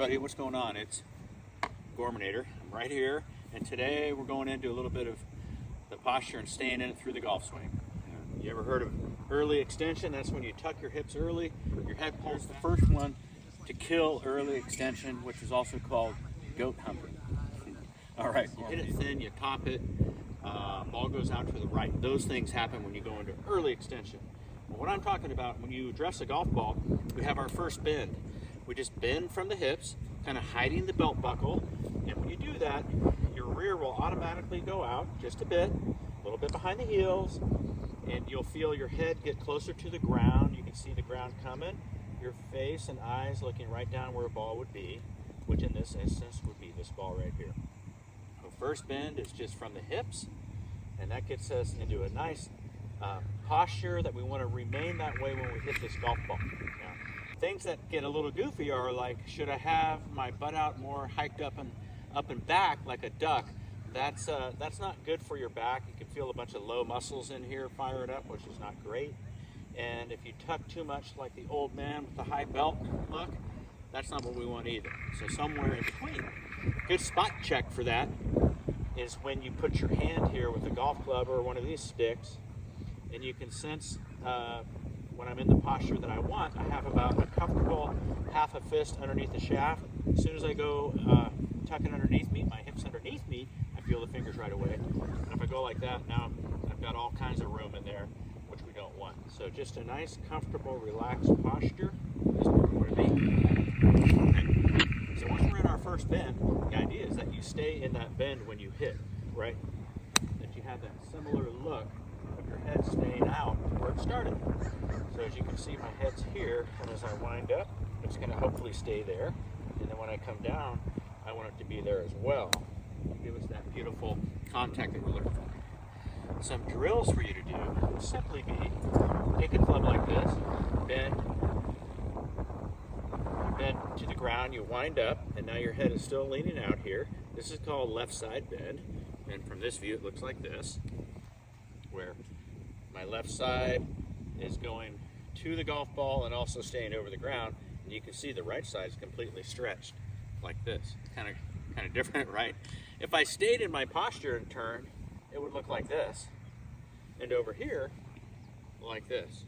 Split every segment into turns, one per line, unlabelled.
everybody, what's going on? It's Gorminator. I'm right here, and today we're going into a little bit of the posture and staying in it through the golf swing. You ever heard of early extension? That's when you tuck your hips early, your head pulls. The first one to kill early extension, which is also called goat humping. All right, you hit it thin, you top it, ball goes out to the right. Those things happen when you go into early extension. Well, what I'm talking about, when you address a golf ball, we have our first bend. We just bend from the hips, kind of hiding the belt buckle, and when you do that, your rear will automatically go out just a little bit behind the heels, and you'll feel your head get closer to the ground. You can see the ground coming, your face and eyes looking right down where a ball would be, which in this instance would be this ball right here. The first bend is just from the hips, and that gets us into a nice posture that we want to remain that way when we hit this golf ball. Now, things that get a little goofy are like, should I have my butt out more hiked up and back like a duck? That's not good for your back. You can feel a bunch of low muscles in here firing up, which is not great. And if you tuck too much like the old man with the high belt look, that's not what we want either. So somewhere in between. Good spot check for that is when you put your hand here with a golf club or one of these sticks, and you can sense when I'm in the posture that I want, I have about a comfortable half a fist underneath the shaft. As soon as I go tucking underneath me, my hips underneath me, I feel the fingers right away. And if I go like that, now I've got all kinds of room in there, which we don't want. So just a nice, comfortable, relaxed posture is where we want to be. Okay. So once we're in our first bend, the idea is that you stay in that bend when you hit, right? That you have that similar look of your head staying out where it started. So as you can see, my head's here, and as I wind up, it's going to hopefully stay there. And then when I come down, I want it to be there as well. Give us that beautiful contact that we're looking for. Some drills for you to do would simply be, take a club like this, bend to the ground, you wind up, and now your head is still leaning out here. This is called left side bend, and from this view it looks like this, where my left side is going to the golf ball and also staying over the ground, and you can see the right side is completely stretched like this. Kind of different, right? If I stayed in my posture and turned, it would look like this, and over here like this.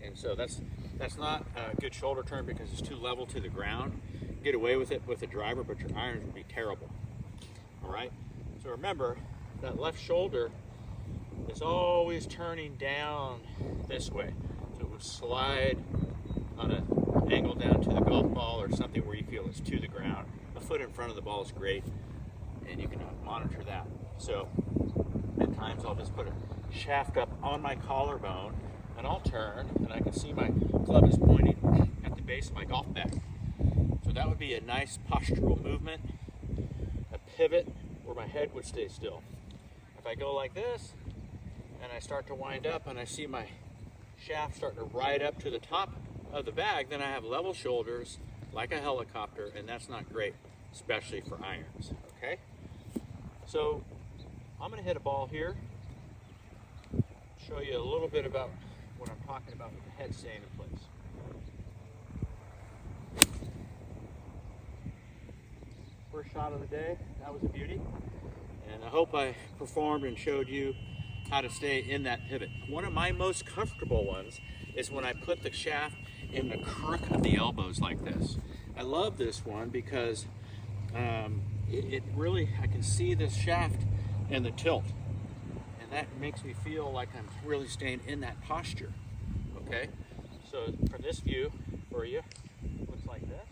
And so that's not a good shoulder turn because it's too level to the ground. Get away with it with a driver, but your irons would be terrible. All right, so remember that left shoulder is always turning down this way. So it would slide on an angle down to the golf ball or something where you feel it's to the ground. A foot in front of the ball is great, and you can monitor that. So at times I'll just put a shaft up on my collarbone, and I'll turn, and I can see my club is pointing at the base of my golf bag. So that would be a nice postural movement, a pivot where my head would stay still. If I go like this, and I start to wind up, and I see my shaft starting to ride up to the top of the bag, then I have level shoulders like a helicopter, and that's not great, especially for irons, okay? So I'm gonna hit a ball here, show you a little bit about what I'm talking about with the head staying in place. First shot of the day, that was a beauty. And I hope I performed and showed you how to stay in that pivot. One of my most comfortable ones is when I put the shaft in the crook of the elbows like this. I love this one because it really, I can see this shaft and the tilt. And that makes me feel like I'm really staying in that posture, okay? So from this view for you, it looks like this.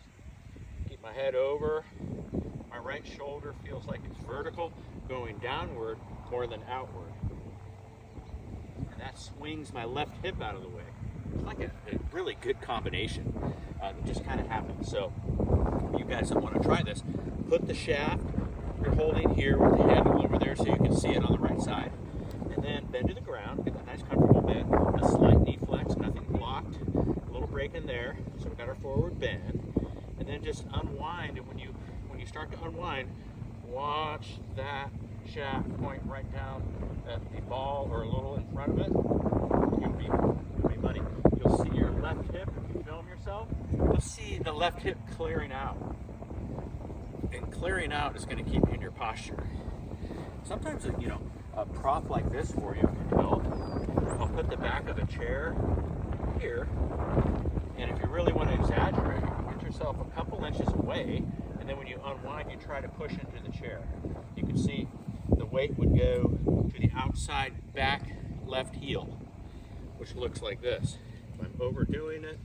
Keep my head over. My right shoulder feels like it's vertical, going downward more than outward. And that swings my left hip out of the way. It's like a really good combination that just kind of happens. So you guys that want to try this, put the shaft you're holding here with the handle over there so you can see it on the right side. And then bend to the ground, get that nice comfortable bend, a slight knee flex, nothing blocked, a little break in there. So we've got our forward bend. And then just unwind, and when you start to unwind, watch that shaft point right down at the ball or a little in front of it. You'll be money. You'll see your left hip, if you film yourself, you'll see the left hip clearing out. clearing out is going to keep you in your posture. Sometimes, you know, a prop like this for you can help. I'll put the back of a chair here, and if you really want to exaggerate, you can get yourself a couple inches away, and then when you unwind, you try to push into the chair. You can see the weight would go to the outside back left heel, which looks like this. If I'm overdoing it,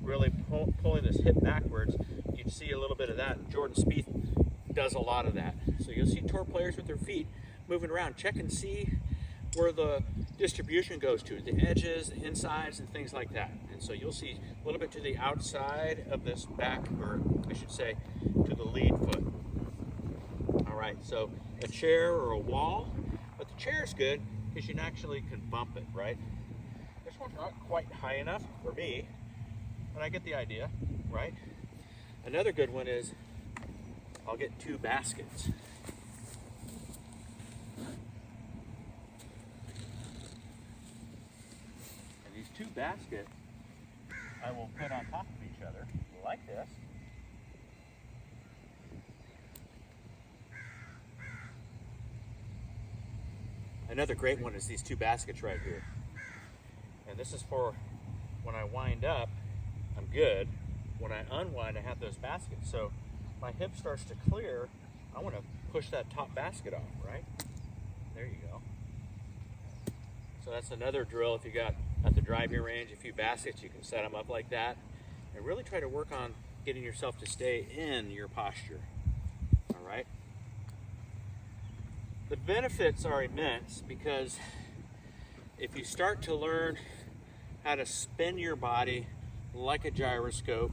really pulling this hip backwards, you'd see a little bit of that. Jordan Spieth does a lot of that. So you'll see tour players with their feet moving around. Check and see where the distribution goes to, the edges, the insides, and things like that. And so you'll see a little bit to the outside of this back, or I should say, to the lead foot. All right, so a chair or a wall, but the chair is good because you actually can bump it, right? This one's not quite high enough for me, but I get the idea, right? Another good one is I'll get 2 baskets. And these 2 baskets I will put on top of each other like this. Another great one is these 2 baskets right here. And this is for when I wind up, I'm good. When I unwind, I have those baskets. So my hip starts to clear, I want to push that top basket off, right? There you go. So that's another drill. If you got at the driving range a few baskets, you can set them up like that and really try to work on getting yourself to stay in your posture. All right? The benefits are immense because if you start to learn how to spin your body like a gyroscope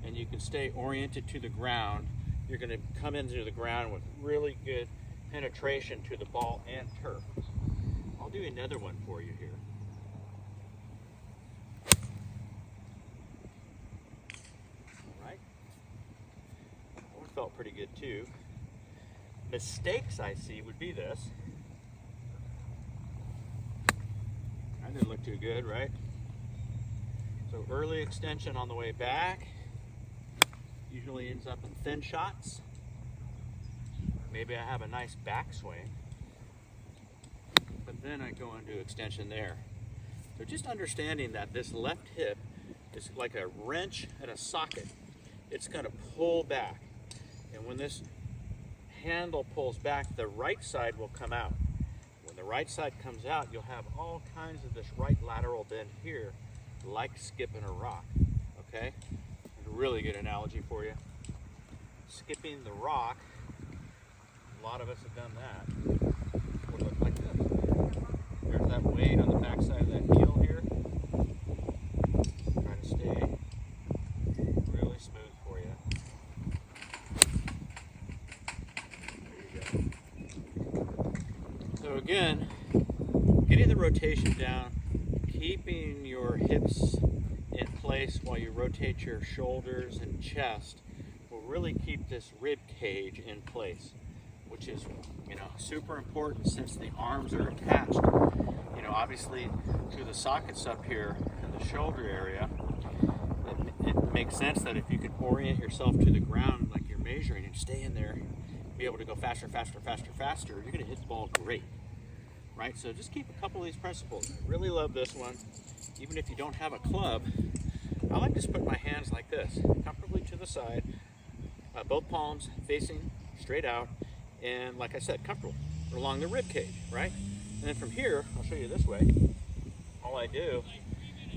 and you can stay oriented to the ground, you're going to come into the ground with really good penetration to the ball and turf. I'll do another one for you here. All right. That one felt pretty good too. Mistakes I see would be this. That didn't look too good, right? So early extension on the way back usually ends up in thin shots. Maybe I have a nice backswing, but then I go into extension there. So just understanding that this left hip is like a wrench at a socket. It's going to pull back, and when this handle pulls back, the right side will come out. When the right side comes out, you'll have all kinds of this right lateral bend here, like skipping a rock. Okay? A really good analogy for you. Skipping the rock, a lot of us have done that. Would look like this. There's that weight on the back side of that heel here. Try to stay really smooth for you. So again, getting the rotation down, keeping your hips in place while you rotate your shoulders and chest will really keep this rib cage in place, which is, you know, super important since the arms are attached, you know, obviously to the sockets up here in the shoulder area. It makes sense that if you could orient yourself to the ground like you're measuring and stay in there, be able to go faster, faster, faster, faster, you're going to hit the ball great, right? So just keep a couple of these principles. I really love this one. Even if you don't have a club, I like to just put my hands like this, comfortably to the side, both palms facing straight out, and like I said, comfortable along the rib cage, right? And then from here, I'll show you this way. All I do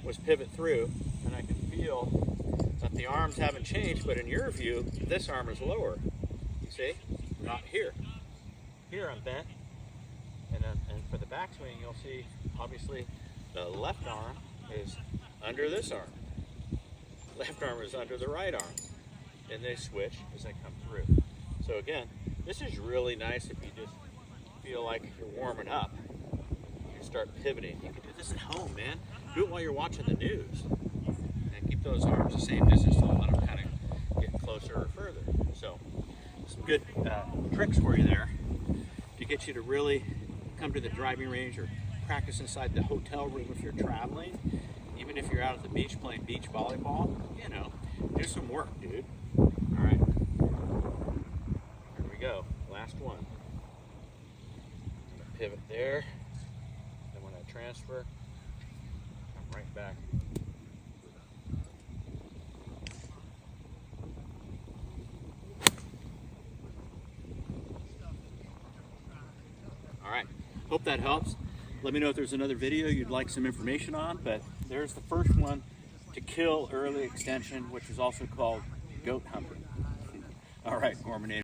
was pivot through, and I can feel that the arms haven't changed, but in your view, this arm is lower. You see? Not here. Here I'm bent, and for the backswing, you'll see obviously the left arm is under this arm. Left arm is under the right arm, and they switch as I come through. So again, this is really nice if you just feel like you're warming up. You start pivoting. You can do this at home, man. Do it while you're watching the news, and keep those arms the same distance. Don't let them kind of get closer or further. So some good tricks for you there to get you to really come to the driving range or practice inside the hotel room if you're traveling. Even if you're out at the beach playing beach volleyball, you know, do some work, dude. All right. one. I'm gonna pivot there. Then when I transfer, come right back. All right, hope that helps. Let me know if there's another video you'd like some information on, but there's the first one to kill early extension, which is also called goat humping. All right, Gorman.